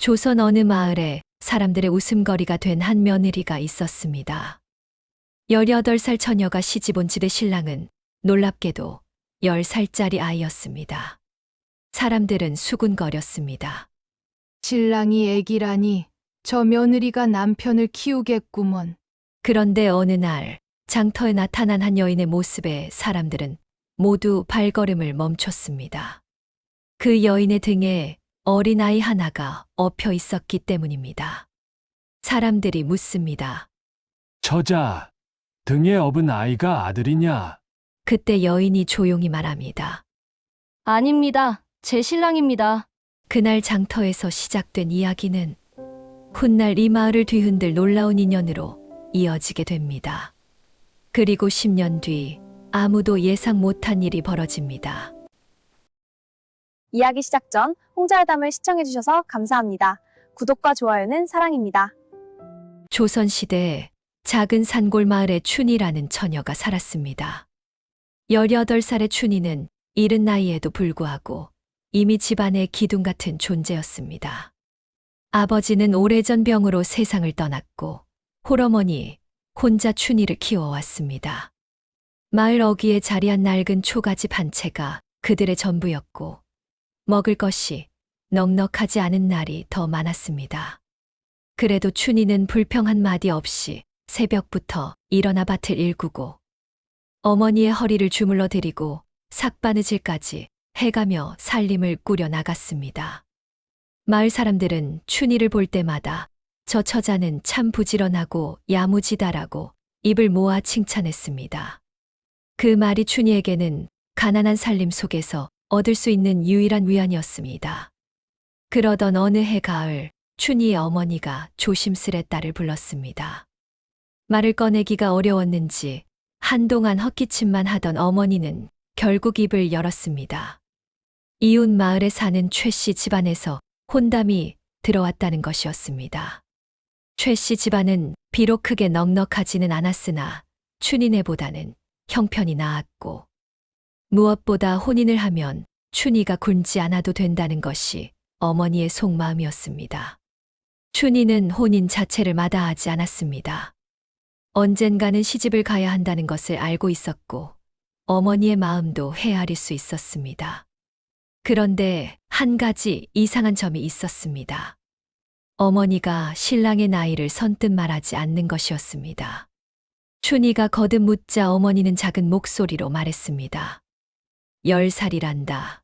조선 어느 마을에 사람들의 웃음거리가 된 한 며느리가 있었습니다. 18살 처녀가 시집 온 집의 신랑은 놀랍게도 10살짜리 아이였습니다. 사람들은 수군거렸습니다. 신랑이 애기라니 저 며느리가 남편을 키우겠구먼. 그런데 어느 날 장터에 나타난 한 여인의 모습에 사람들은 모두 발걸음을 멈췄습니다. 그 여인의 등에 어린아이 하나가 엎여 있었기 때문입니다. 사람들이 묻습니다. 저자, 등에 업은 아이가 아들이냐? 그때 여인이 조용히 말합니다. 아닙니다. 제 신랑입니다. 그날 장터에서 시작된 이야기는 훗날 이 마을을 뒤흔들 놀라운 인연으로 이어지게 됩니다. 그리고 10년 뒤 아무도 예상 못한 일이 벌어집니다. 이야기 시작 전 홍자회담을 시청해주셔서 감사합니다. 구독과 좋아요는 사랑입니다. 조선시대에 작은 산골 마을에 춘이라는 처녀가 살았습니다. 18살의 춘이는 이른 나이에도 불구하고 이미 집안의 기둥 같은 존재였습니다. 아버지는 오래전 병으로 세상을 떠났고 홀어머니 혼자 춘이를 키워왔습니다. 마을 어귀에 자리한 낡은 초가집 한 채가 그들의 전부였고 먹을 것이 넉넉하지 않은 날이 더 많았습니다. 그래도 춘이는 불평 한마디 없이 새벽부터 일어나 밭을 일구고 어머니의 허리를 주물러 드리고 삭바느질까지 해가며 살림을 꾸려 나갔습니다. 마을 사람들은 춘이를 볼 때마다 저 처자는 참 부지런하고 야무지다라고 입을 모아 칭찬했습니다. 그 말이 춘이에게는 가난한 살림 속에서 얻을 수 있는 유일한 위안이었습니다. 그러던 어느 해 가을, 춘이의 어머니가 조심스레 딸을 불렀습니다. 말을 꺼내기가 어려웠는지 한동안 헛기침만 하던 어머니는 결국 입을 열었습니다. 이웃 마을에 사는 최 씨 집안에서 혼담이 들어왔다는 것이었습니다. 최 씨 집안은 비록 크게 넉넉하지는 않았으나 춘이네보다는 형편이 나았고 무엇보다 혼인을 하면 춘이가 굶지 않아도 된다는 것이 어머니의 속마음이었습니다. 춘이는 혼인 자체를 마다하지 않았습니다. 언젠가는 시집을 가야 한다는 것을 알고 있었고 어머니의 마음도 헤아릴 수 있었습니다. 그런데 한 가지 이상한 점이 있었습니다. 어머니가 신랑의 나이를 선뜻 말하지 않는 것이었습니다. 춘이가 거듭 묻자 어머니는 작은 목소리로 말했습니다. 10살이란다.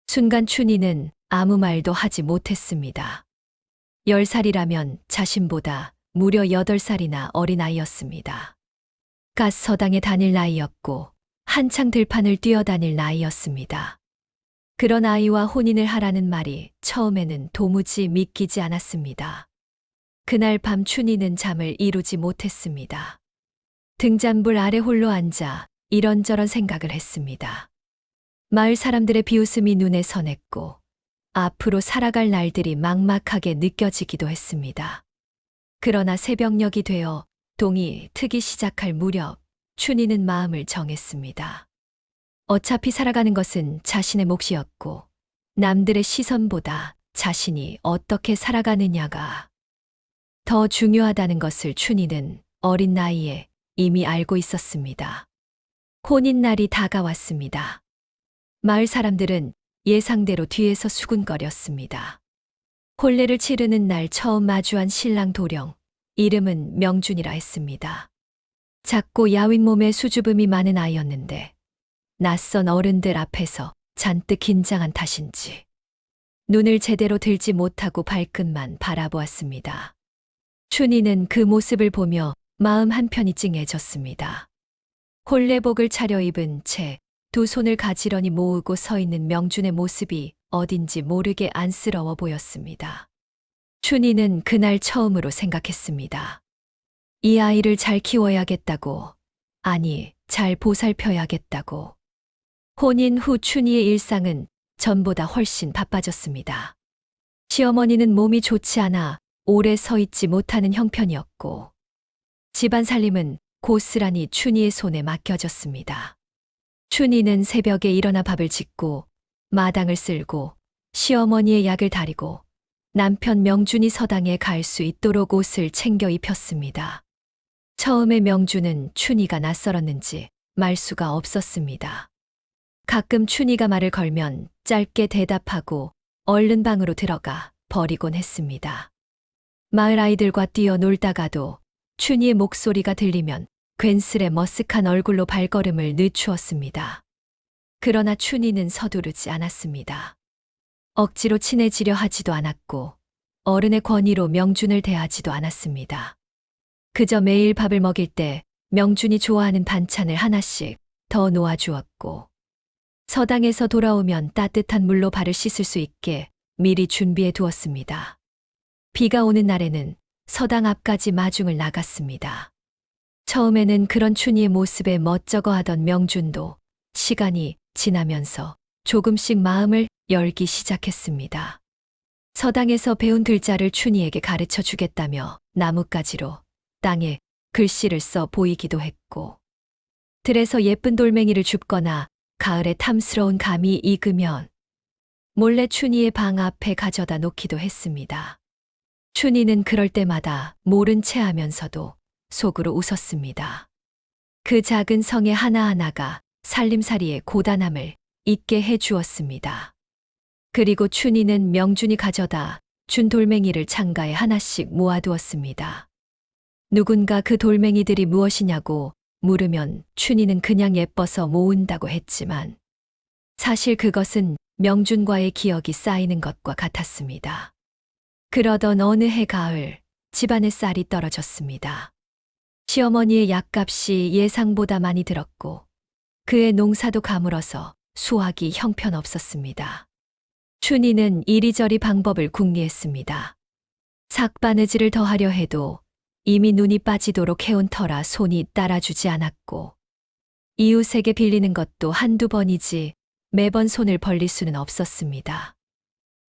순간 춘이는 아무 말도 하지 못했습니다. 10살이라면 자신보다 무려 8살이나 어린 아이였습니다. 가스서당에 다닐 나이였고 한창 들판을 뛰어다닐 나이였습니다. 그런 아이와 혼인을 하라는 말이 처음에는 도무지 믿기지 않았습니다. 그날 밤 춘이는 잠을 이루지 못했습니다. 등잔불 아래 홀로 앉아 이런저런 생각을 했습니다. 마을 사람들의 비웃음이 눈에 선했고 앞으로 살아갈 날들이 막막하게 느껴지기도 했습니다. 그러나 새벽녘이 되어 동이 트기 시작할 무렵 춘이는 마음을 정했습니다. 어차피 살아가는 것은 자신의 몫이었고 남들의 시선보다 자신이 어떻게 살아가느냐가 더 중요하다는 것을 춘이는 어린 나이에 이미 알고 있었습니다. 혼인날이 다가왔습니다. 마을 사람들은 예상대로 뒤에서 수군거렸습니다. 혼례를 치르는 날 처음 마주한 신랑 도령, 이름은 명준이라 했습니다. 작고 야윈 몸에 수줍음이 많은 아이였는데 낯선 어른들 앞에서 잔뜩 긴장한 탓인지 눈을 제대로 들지 못하고 발끝만 바라보았습니다. 춘이는 그 모습을 보며 마음 한편이 찡해졌습니다. 혼례복을 차려입은 채 두 손을 가지런히 모으고 서 있는 명준의 모습이 어딘지 모르게 안쓰러워 보였습니다. 춘이는 그날 처음으로 생각했습니다. 이 아이를 잘 키워야겠다고, 아니, 잘 보살펴야겠다고. 혼인 후 춘이의 일상은 전보다 훨씬 바빠졌습니다. 시어머니는 몸이 좋지 않아 오래 서 있지 못하는 형편이었고, 집안 살림은 고스란히 춘이의 손에 맡겨졌습니다. 춘이는 새벽에 일어나 밥을 짓고 마당을 쓸고 시어머니의 약을 다리고 남편 명준이 서당에 갈 수 있도록 옷을 챙겨 입혔습니다. 처음에 명준은 춘희가 낯설었는지 말 수가 없었습니다. 가끔 춘희가 말을 걸면 짧게 대답하고 얼른 방으로 들어가 버리곤 했습니다. 마을 아이들과 뛰어놀다가도 춘희의 목소리가 들리면 괜스레 머쓱한 얼굴로 발걸음을 늦추었습니다. 그러나 춘희는 서두르지 않았습니다. 억지로 친해지려 하지도 않았고 어른의 권위로 명준을 대하지도 않았습니다. 그저 매일 밥을 먹일 때 명준이 좋아하는 반찬을 하나씩 더 놓아주었고 서당에서 돌아오면 따뜻한 물로 발을 씻을 수 있게 미리 준비해 두었습니다. 비가 오는 날에는 서당 앞까지 마중을 나갔습니다. 처음에는 그런 춘희의 모습에 멋쩍어하던 명준도 시간이 지나면서 조금씩 마음을 열기 시작했습니다. 서당에서 배운 글자를 춘희에게 가르쳐 주겠다며 나뭇가지로 땅에 글씨를 써 보이기도 했고, 들에서 예쁜 돌멩이를 줍거나 가을에 탐스러운 감이 익으면 몰래 춘희의 방 앞에 가져다 놓기도 했습니다. 춘희는 그럴 때마다 모른 체 하면서도 속으로 웃었습니다. 그 작은 성의 하나하나가 살림살이의 고단함을 잊게 해 주었습니다. 그리고 춘희는 명준이 가져다 준 돌멩이를 창가에 하나씩 모아두었습니다. 누군가 그 돌멩이들이 무엇이냐고 물으면 춘희는 그냥 예뻐서 모은다고 했지만 사실 그것은 명준과의 기억이 쌓이는 것과 같았습니다. 그러던 어느 해 가을, 집안에 쌀이 떨어졌습니다. 시어머니의 약값이 예상보다 많이 들었고 그의 농사도 가물어서 수확이 형편없었습니다. 춘희는 이리저리 방법을 궁리했습니다. 삭바느질을 더하려 해도 이미 눈이 빠지도록 해온 터라 손이 따라주지 않았고 이웃에게 빌리는 것도 한두 번이지 매번 손을 벌릴 수는 없었습니다.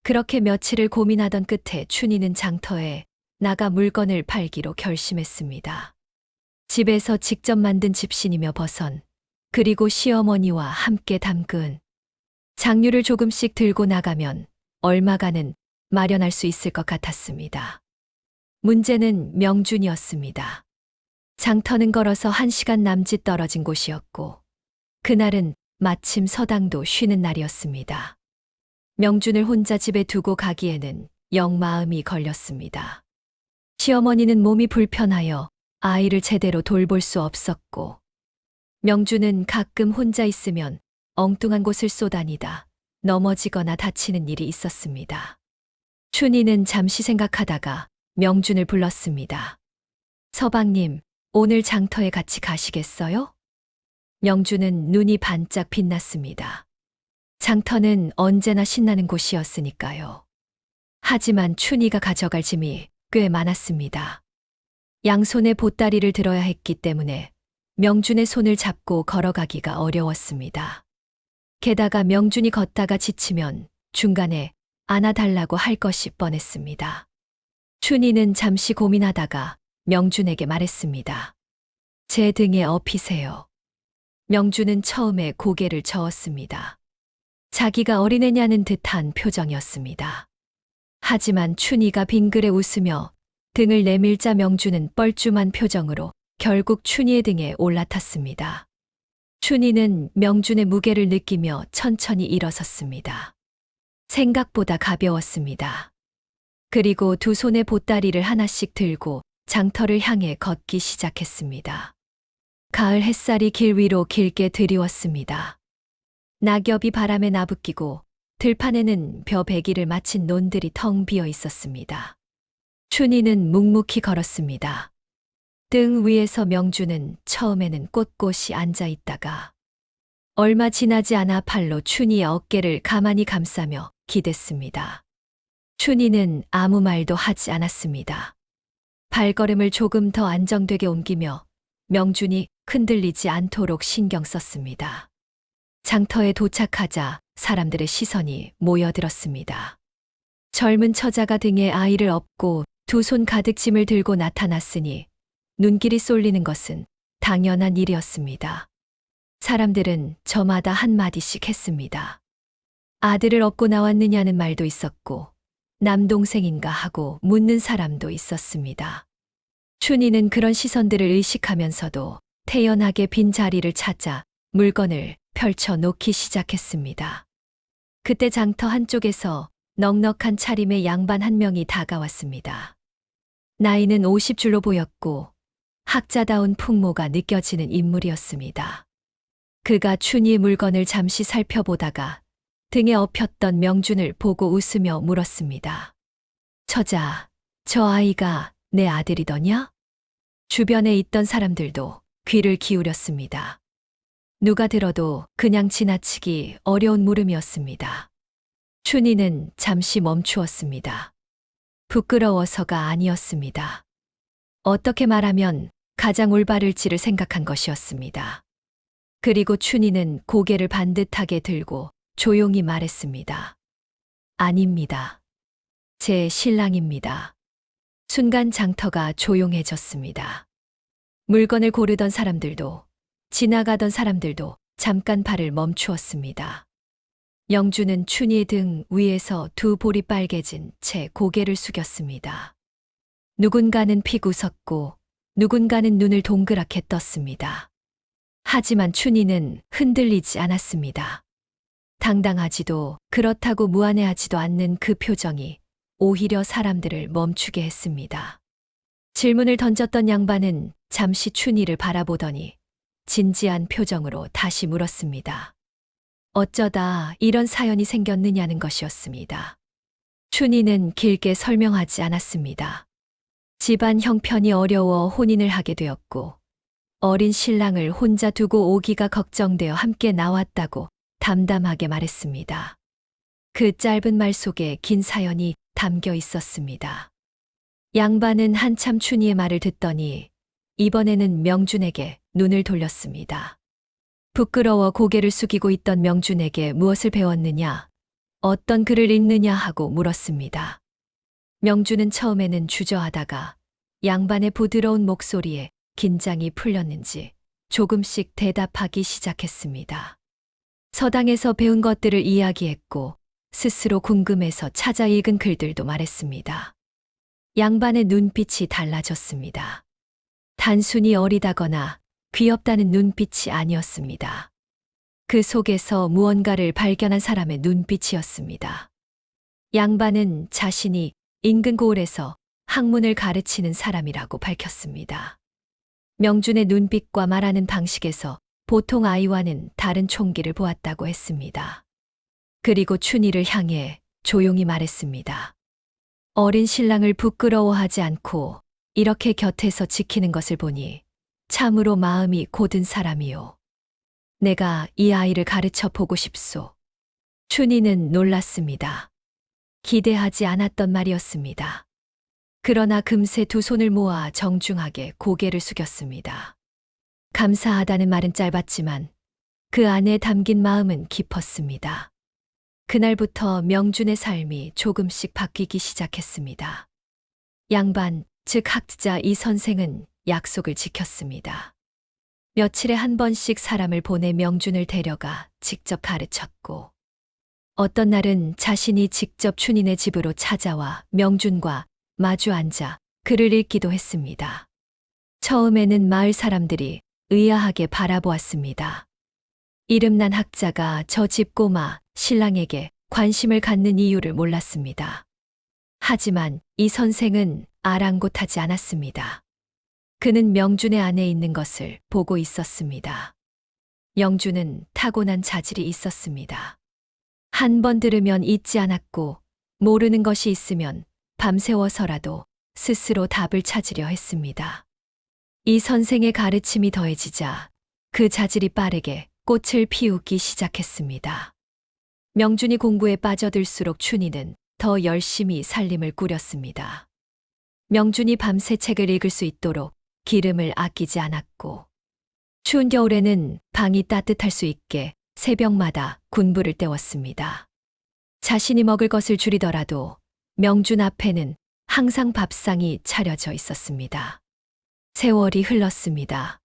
그렇게 며칠을 고민하던 끝에 춘희는 장터에 나가 물건을 팔기로 결심했습니다. 집에서 직접 만든 집신이며 버선, 그리고 시어머니와 함께 담근 장류를 조금씩 들고 나가면 얼마간은 마련할 수 있을 것 같았습니다. 문제는 명준이었습니다. 장터는 걸어서 1시간 남짓 떨어진 곳이었고 그날은 마침 서당도 쉬는 날이었습니다. 명준을 혼자 집에 두고 가기에는 영 마음이 걸렸습니다. 시어머니는 몸이 불편하여 아이를 제대로 돌볼 수 없었고 명준은 가끔 혼자 있으면 엉뚱한 곳을 쏘다니다 넘어지거나 다치는 일이 있었습니다. 춘희는 잠시 생각하다가 명준을 불렀습니다. 서방님, 오늘 장터에 같이 가시겠어요? 명준은 눈이 반짝 빛났습니다. 장터는 언제나 신나는 곳이었으니까요. 하지만 춘희가 가져갈 짐이 꽤 많았습니다. 양손에 보따리를 들어야 했기 때문에 명준의 손을 잡고 걸어가기가 어려웠습니다. 게다가 명준이 걷다가 지치면 중간에 안아달라고 할 것이 뻔했습니다. 춘희는 잠시 고민하다가 명준에게 말했습니다. 제 등에 업히세요. 명준은 처음에 고개를 저었습니다. 자기가 어린애냐는 듯한 표정이었습니다. 하지만 춘희가 빙그레 웃으며 등을 내밀자 명준은 뻘쭘한 표정으로 결국 춘희의 등에 올라탔습니다. 춘희는 명준의 무게를 느끼며 천천히 일어섰습니다. 생각보다 가벼웠습니다. 그리고 두 손에 보따리를 하나씩 들고 장터를 향해 걷기 시작했습니다. 가을 햇살이 길 위로 길게 드리웠습니다. 낙엽이 바람에 나부끼고 들판에는 벼베기를 마친 논들이 텅 비어 있었습니다. 춘희는 묵묵히 걸었습니다. 등 위에서 명준은 처음에는 꼿꼿이 앉아 있다가 얼마 지나지 않아 팔로 춘희의 어깨를 가만히 감싸며 기댔습니다. 춘희는 아무 말도 하지 않았습니다. 발걸음을 조금 더 안정되게 옮기며 명준이 흔들리지 않도록 신경 썼습니다. 장터에 도착하자 사람들의 시선이 모여들었습니다. 젊은 처자가 등에 아이를 업고 두 손 가득 짐을 들고 나타났으니 눈길이 쏠리는 것은 당연한 일이었습니다. 사람들은 저마다 한마디씩 했습니다. 아들을 업고 나왔느냐는 말도 있었고 남동생인가 하고 묻는 사람도 있었습니다. 춘희는 그런 시선들을 의식하면서도 태연하게 빈 자리를 찾아 물건을 펼쳐 놓기 시작했습니다. 그때 장터 한쪽에서 넉넉한 차림의 양반 한 명이 다가왔습니다. 나이는 50줄로 보였고 학자다운 풍모가 느껴지는 인물이었습니다. 그가 춘희의 물건을 잠시 살펴보다가 등에 업혔던 명준을 보고 웃으며 물었습니다. 처자, 저 아이가 내 아들이더냐? 주변에 있던 사람들도 귀를 기울였습니다. 누가 들어도 그냥 지나치기 어려운 물음이었습니다. 춘희는 잠시 멈추었습니다. 부끄러워서가 아니었습니다. 어떻게 말하면 가장 올바를지를 생각한 것이었습니다. 그리고 춘희는 고개를 반듯하게 들고 조용히 말했습니다. 아닙니다. 제 신랑입니다. 순간 장터가 조용해졌습니다. 물건을 고르던 사람들도 지나가던 사람들도 잠깐 발을 멈추었습니다. 영주는 춘희의 등 위에서 두 볼이 빨개진 채 고개를 숙였습니다. 누군가는 픽 웃었고 누군가는 눈을 동그랗게 떴습니다. 하지만 춘희는 흔들리지 않았습니다. 당당하지도 그렇다고 무안해하지도 않는 그 표정이 오히려 사람들을 멈추게 했습니다. 질문을 던졌던 양반은 잠시 춘희를 바라보더니 진지한 표정으로 다시 물었습니다. 어쩌다 이런 사연이 생겼느냐는 것이었습니다. 춘희는 길게 설명하지 않았습니다. 집안 형편이 어려워 혼인을 하게 되었고 어린 신랑을 혼자 두고 오기가 걱정되어 함께 나왔다고 담담하게 말했습니다. 그 짧은 말 속에 긴 사연이 담겨 있었습니다. 양반은 한참 춘희의 말을 듣더니 이번에는 명준에게 눈을 돌렸습니다. 부끄러워 고개를 숙이고 있던 명준에게 무엇을 배웠느냐, 어떤 글을 읽느냐 하고 물었습니다. 명준은 처음에는 주저하다가 양반의 부드러운 목소리에 긴장이 풀렸는지 조금씩 대답하기 시작했습니다. 서당에서 배운 것들을 이야기했고 스스로 궁금해서 찾아 읽은 글들도 말했습니다. 양반의 눈빛이 달라졌습니다. 단순히 어리다거나 귀엽다는 눈빛이 아니었습니다. 그 속에서 무언가를 발견한 사람의 눈빛이었습니다. 양반은 자신이 인근 고을에서 학문을 가르치는 사람이라고 밝혔습니다. 명준의 눈빛과 말하는 방식에서 보통 아이와는 다른 총기를 보았다고 했습니다. 그리고 춘희를 향해 조용히 말했습니다. 어린 신랑을 부끄러워하지 않고 이렇게 곁에서 지키는 것을 보니 참으로 마음이 고든 사람이요. 내가 이 아이를 가르쳐 보고 싶소. 춘희는 놀랐습니다. 기대하지 않았던 말이었습니다. 그러나 금세 두 손을 모아 정중하게 고개를 숙였습니다. 감사하다는 말은 짧았지만 그 안에 담긴 마음은 깊었습니다. 그날부터 명준의 삶이 조금씩 바뀌기 시작했습니다. 양반, 즉 학자 이 선생은 약속을 지켰습니다. 며칠에 한 번씩 사람을 보내 명준을 데려가 직접 가르쳤고 어떤 날은 자신이 직접 춘희네 집으로 찾아와 명준과 마주 앉아 글을 읽기도 했습니다. 처음에는 마을 사람들이 의아하게 바라보았습니다. 이름난 학자가 저 집 꼬마 신랑에게 관심을 갖는 이유를 몰랐습니다. 하지만 이 선생은 아랑곳하지 않았습니다. 그는 명준의 안에 있는 것을 보고 있었습니다. 명준은 타고난 자질이 있었습니다. 한 번 들으면 잊지 않았고 모르는 것이 있으면 밤새워서라도 스스로 답을 찾으려 했습니다. 이 선생의 가르침이 더해지자 그 자질이 빠르게 꽃을 피우기 시작했습니다. 명준이 공부에 빠져들수록 춘희는 더 열심히 살림을 꾸렸습니다. 명준이 밤새 책을 읽을 수 있도록 기름을 아끼지 않았고 추운 겨울에는 방이 따뜻할 수 있게 새벽마다 군불을 때웠습니다. 자신이 먹을 것을 줄이더라도 명준 앞에는 항상 밥상이 차려져 있었습니다. 세월이 흘렀습니다.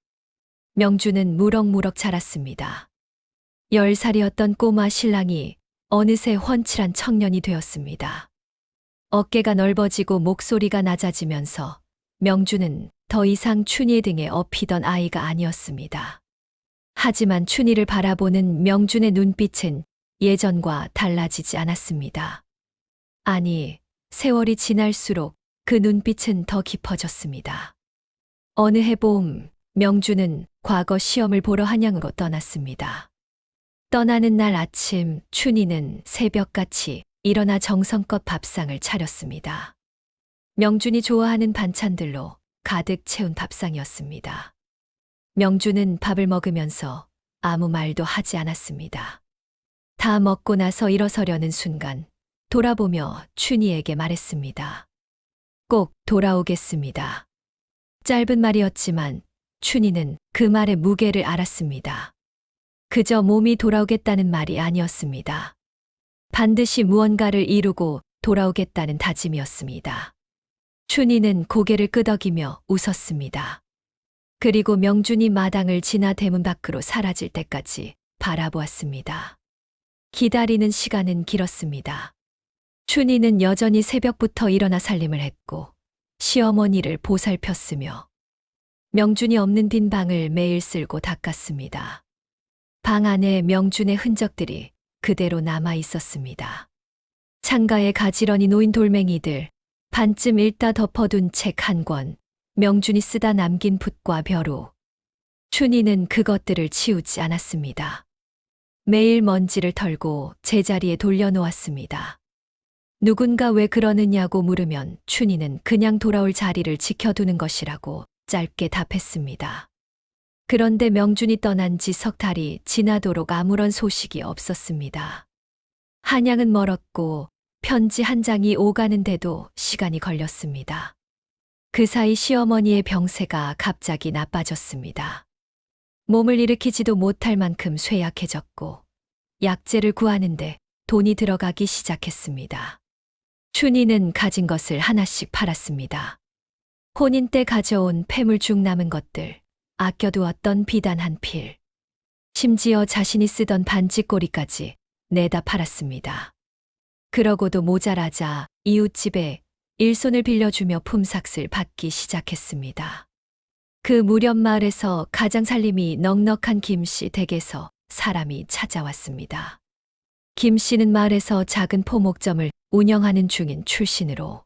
명준은 무럭무럭 자랐습니다. 10살이었던 꼬마 신랑이 어느새 훤칠한 청년이 되었습니다. 어깨가 넓어지고 목소리가 낮아지면서 명주는 더 이상 춘희의 등에 업히던 아이가 아니었습니다. 하지만 춘희를 바라보는 명준의 눈빛은 예전과 달라지지 않았습니다. 아니, 세월이 지날수록 그 눈빛은 더 깊어졌습니다. 어느 해 봄, 명주는 과거 시험을 보러 한양으로 떠났습니다. 떠나는 날 아침, 춘희는 새벽같이 일어나 정성껏 밥상을 차렸습니다. 명준이 좋아하는 반찬들로 가득 채운 밥상이었습니다. 명준은 밥을 먹으면서 아무 말도 하지 않았습니다. 다 먹고 나서 일어서려는 순간 돌아보며 춘희에게 말했습니다. 꼭 돌아오겠습니다. 짧은 말이었지만 춘희는 그 말의 무게를 알았습니다. 그저 몸이 돌아오겠다는 말이 아니었습니다. 반드시 무언가를 이루고 돌아오겠다는 다짐이었습니다. 춘희는 고개를 끄덕이며 웃었습니다. 그리고 명준이 마당을 지나 대문 밖으로 사라질 때까지 바라보았습니다. 기다리는 시간은 길었습니다. 춘희는 여전히 새벽부터 일어나 살림을 했고 시어머니를 보살폈으며 명준이 없는 빈 방을 매일 쓸고 닦았습니다. 방 안에 명준의 흔적들이 그대로 남아 있었습니다. 창가에 가지런히 놓인 돌멩이들, 반쯤 읽다 덮어둔 책 한 권, 명준이 쓰다 남긴 붓과 벼루. 춘희는 그것들을 치우지 않았습니다. 매일 먼지를 털고 제자리에 돌려놓았습니다. 누군가 왜 그러느냐고 물으면 춘희는 그냥 돌아올 자리를 지켜두는 것이라고 짧게 답했습니다. 그런데 명준이 떠난 지 석 달이 지나도록 아무런 소식이 없었습니다. 한양은 멀었고 편지 한 장이 오가는데도 시간이 걸렸습니다. 그 사이 시어머니의 병세가 갑자기 나빠졌습니다. 몸을 일으키지도 못할 만큼 쇠약해졌고 약재를 구하는데 돈이 들어가기 시작했습니다. 춘희는 가진 것을 하나씩 팔았습니다. 혼인 때 가져온 폐물 중 남은 것들, 아껴두었던 비단 한 필, 심지어 자신이 쓰던 반지꼬리까지 내다 팔았습니다. 그러고도 모자라자 이웃집에 일손을 빌려주며 품삯을 받기 시작했습니다. 그 무렵 마을에서 가장 살림이 넉넉한 김씨 댁에서 사람이 찾아왔습니다. 김씨는 마을에서 작은 포목점을 운영하는 중인 출신으로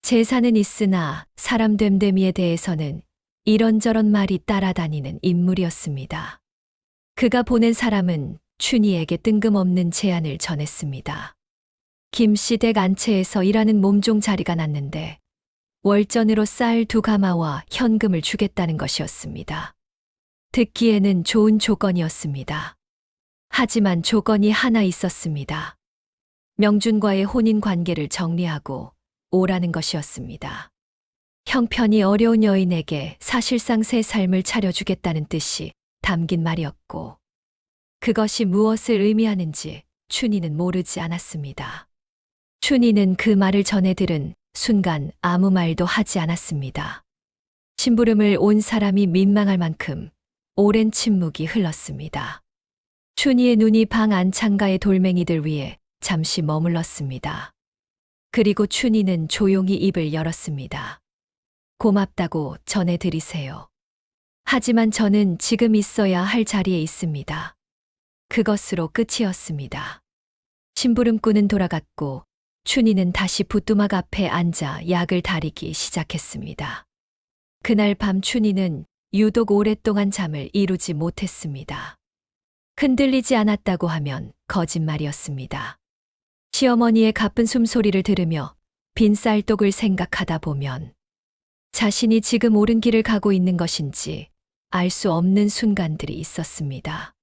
재산은 있으나 사람 됨됨이에 대해서는 이런저런 말이 따라다니는 인물이었습니다. 그가 보낸 사람은 춘희에게 뜬금없는 제안을 전했습니다. 김씨 댁 안채에서 일하는 몸종 자리가 났는데 월전으로 쌀 2가마와 현금을 주겠다는 것이었습니다. 듣기에는 좋은 조건이었습니다. 하지만 조건이 하나 있었습니다. 명준과의 혼인 관계를 정리하고 오라는 것이었습니다. 형편이 어려운 여인에게 사실상 새 삶을 차려주겠다는 뜻이 담긴 말이었고 그것이 무엇을 의미하는지 춘희는 모르지 않았습니다. 춘희는 그 말을 전해 들은 순간 아무 말도 하지 않았습니다. 심부름을 온 사람이 민망할 만큼 오랜 침묵이 흘렀습니다. 춘희의 눈이 방 안창가의 돌멩이들 위에 잠시 머물렀습니다. 그리고 춘희는 조용히 입을 열었습니다. 고맙다고 전해드리세요. 하지만 저는 지금 있어야 할 자리에 있습니다. 그것으로 끝이었습니다. 심부름꾼은 돌아갔고 춘희는 다시 붓두막 앞에 앉아 약을 다리기 시작했습니다. 그날 밤 춘희는 유독 오랫동안 잠을 이루지 못했습니다. 흔들리지 않았다고 하면 거짓말이었습니다. 시어머니의 가쁜 숨소리를 들으며 빈 쌀독을 생각하다 보면 자신이 지금 옳은 길을 가고 있는 것인지 알 수 없는 순간들이 있었습니다.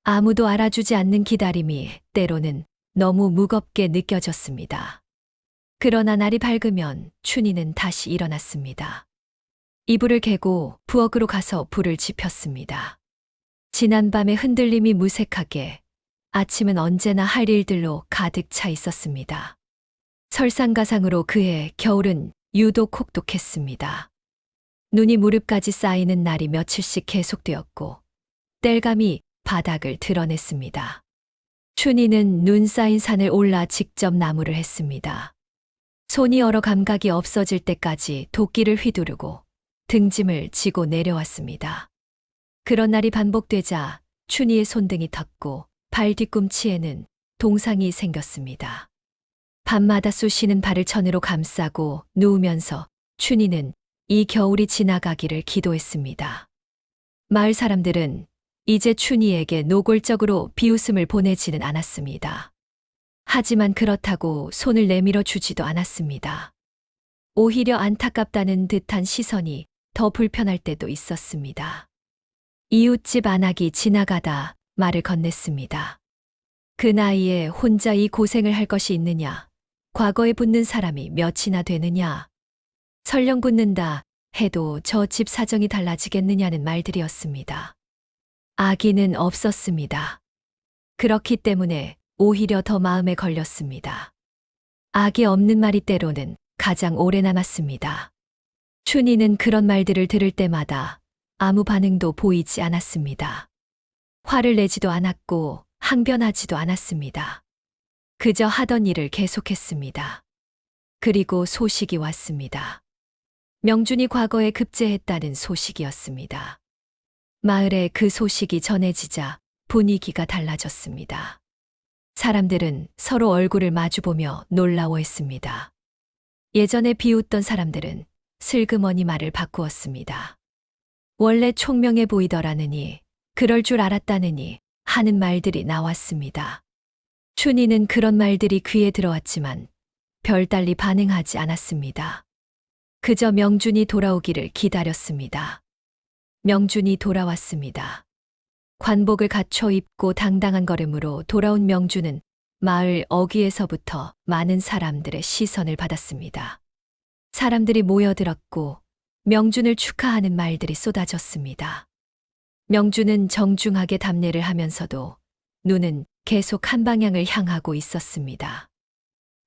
아무도 알아주지 않는 기다림이 때로는 너무 무겁게 느껴졌습니다. 그러나 날이 밝으면 춘희는 다시 일어났습니다. 이불을 개고 부엌으로 가서 불을 지폈습니다. 지난밤의 흔들림이 무색하게 아침은 언제나 할 일들로 가득 차 있었습니다. 설상가상으로 그해 겨울은 유독 혹독했습니다. 눈이 무릎까지 쌓이는 날이 며칠씩 계속되었고 땔감이 바닥을 드러냈습니다. 춘희는 눈 쌓인 산을 올라 직접 나무를 했습니다. 손이 얼어 감각이 없어질 때까지 도끼를 휘두르고 등짐을 지고 내려왔습니다. 그런 날이 반복되자 춘희의 손등이 텄고 발 뒤꿈치에는 동상이 생겼습니다. 밤마다 쑤시는 발을 천으로 감싸고 누우면서 춘희는 이 겨울이 지나가기를 기도했습니다. 마을 사람들은 이제 춘희에게 노골적으로 비웃음을 보내지는 않았습니다. 하지만 그렇다고 손을 내밀어 주지도 않았습니다. 오히려 안타깝다는 듯한 시선이 더 불편할 때도 있었습니다. 이웃집 안악이 지나가다 말을 건넸습니다. 그 나이에 혼자 이 고생을 할 것이 있느냐? 과거에 붙는 사람이 몇이나 되느냐? 설령 붙는다 해도 저 집 사정이 달라지겠느냐는 말들이었습니다. 아기는 없었습니다. 그렇기 때문에 오히려 더 마음에 걸렸습니다. 악이 없는 말이 때로는 가장 오래 남았습니다. 춘희는 그런 말들을 들을 때마다 아무 반응도 보이지 않았습니다. 화를 내지도 않았고 항변하지도 않았습니다. 그저 하던 일을 계속했습니다. 그리고 소식이 왔습니다. 명준이 과거에 급제했다는 소식이었습니다. 마을에 그 소식이 전해지자 분위기가 달라졌습니다. 사람들은 서로 얼굴을 마주보며 놀라워했습니다. 예전에 비웃던 사람들은 슬그머니 말을 바꾸었습니다. 원래 총명해 보이더라느니, 그럴 줄 알았다느니 하는 말들이 나왔습니다. 춘희는 그런 말들이 귀에 들어왔지만 별달리 반응하지 않았습니다. 그저 명준이 돌아오기를 기다렸습니다. 명준이 돌아왔습니다. 관복을 갖춰 입고 당당한 걸음으로 돌아온 명준은 마을 어귀에서부터 많은 사람들의 시선을 받았습니다. 사람들이 모여들었고 명준을 축하하는 말들이 쏟아졌습니다. 명준은 정중하게 답례를 하면서도 눈은 계속 한 방향을 향하고 있었습니다.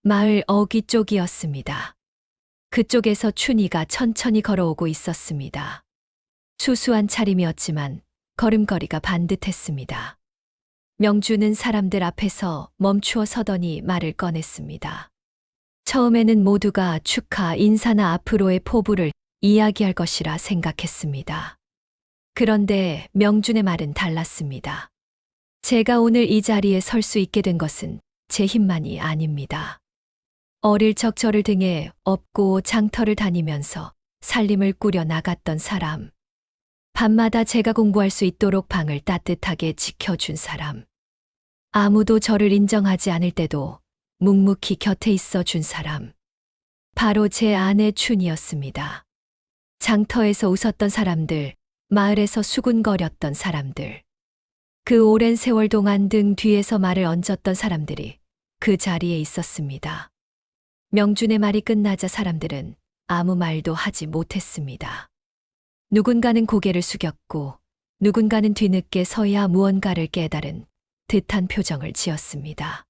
마을 어귀 쪽이었습니다. 그쪽에서 춘희가 천천히 걸어오고 있었습니다. 수수한 차림이었지만 걸음걸이가 반듯했습니다. 명준은 사람들 앞에서 멈추어 서더니 말을 꺼냈습니다. 처음에는 모두가 축하 인사나 앞으로의 포부를 이야기할 것이라 생각했습니다. 그런데 명준의 말은 달랐습니다. 제가 오늘 이 자리에 설 수 있게 된 것은 제 힘만이 아닙니다. 어릴 적 저를 등에 업고 장터를 다니면서 살림을 꾸려 나갔던 사람. 밤마다 제가 공부할 수 있도록 방을 따뜻하게 지켜준 사람. 아무도 저를 인정하지 않을 때도 묵묵히 곁에 있어 준 사람. 바로 제 아내 춘이었습니다. 장터에서 웃었던 사람들, 마을에서 수군거렸던 사람들. 그 오랜 세월 동안 등 뒤에서 말을 얹었던 사람들이 그 자리에 있었습니다. 명준의 말이 끝나자 사람들은 아무 말도 하지 못했습니다. 누군가는 고개를 숙였고 누군가는 뒤늦게 서야 무언가를 깨달은 듯한 표정을 지었습니다.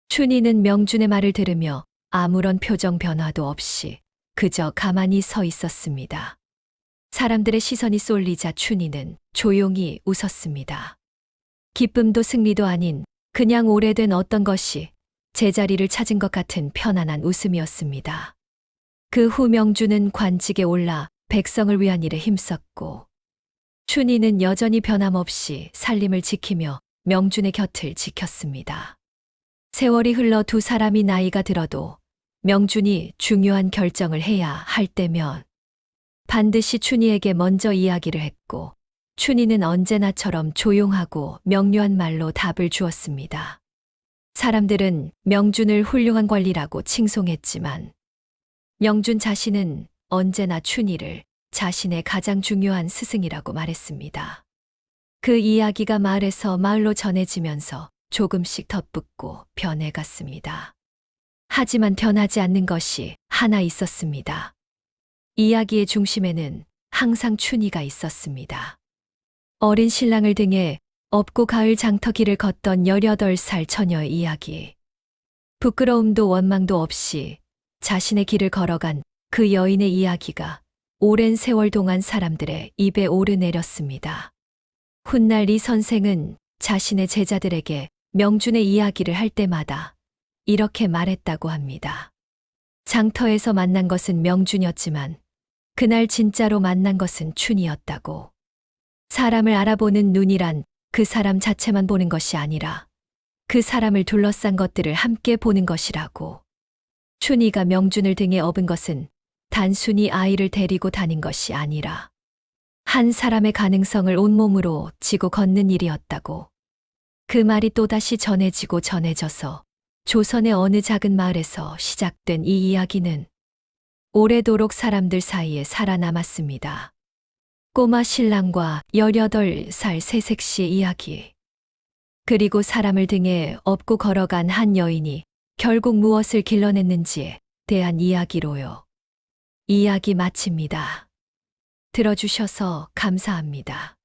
춘희는 명준의 말을 들으며 아무런 표정 변화도 없이 그저 가만히 서 있었습니다. 사람들의 시선이 쏠리자 춘희는 조용히 웃었습니다. 기쁨도 승리도 아닌 그냥 오래된 어떤 것이 제자리를 찾은 것 같은 편안한 웃음이었습니다. 그 후 명준은 관직에 올라 백성을 위한 일에 힘썼고 춘희는 여전히 변함없이 살림을 지키며 명준의 곁을 지켰습니다. 세월이 흘러 두 사람이 나이가 들어도 명준이 중요한 결정을 해야 할 때면 반드시 춘희에게 먼저 이야기를 했고 춘희는 언제나처럼 조용하고 명료한 말로 답을 주었습니다. 사람들은 명준을 훌륭한 관리라고 칭송했지만 명준 자신은 언제나 춘희를 자신의 가장 중요한 스승이라고 말했습니다. 그 이야기가 마을에서 마을로 전해지면서 조금씩 덧붙고 변해갔습니다. 하지만 변하지 않는 것이 하나 있었습니다. 이야기의 중심에는 항상 춘희가 있었습니다. 어린 신랑을 등에 업고 가을 장터길을 걷던 18살 처녀의 이야기. 부끄러움도 원망도 없이 자신의 길을 걸어간 그 여인의 이야기가 오랜 세월 동안 사람들의 입에 오르내렸습니다. 훗날 이 선생은 자신의 제자들에게 명준의 이야기를 할 때마다 이렇게 말했다고 합니다. 장터에서 만난 것은 명준이었지만 그날 진짜로 만난 것은 춘이었다고. 사람을 알아보는 눈이란 그 사람 자체만 보는 것이 아니라 그 사람을 둘러싼 것들을 함께 보는 것이라고. 춘이가 명준을 등에 업은 것은 단순히 아이를 데리고 다닌 것이 아니라 한 사람의 가능성을 온몸으로 지고 걷는 일이었다고. 그 말이 또다시 전해지고 전해져서 조선의 어느 작은 마을에서 시작된 이 이야기는 오래도록 사람들 사이에 살아남았습니다. 꼬마 신랑과 18살 새색시의 이야기. 그리고 사람을 등에 업고 걸어간 한 여인이 결국 무엇을 길러냈는지에 대한 이야기로요. 이야기 마칩니다. 들어주셔서 감사합니다.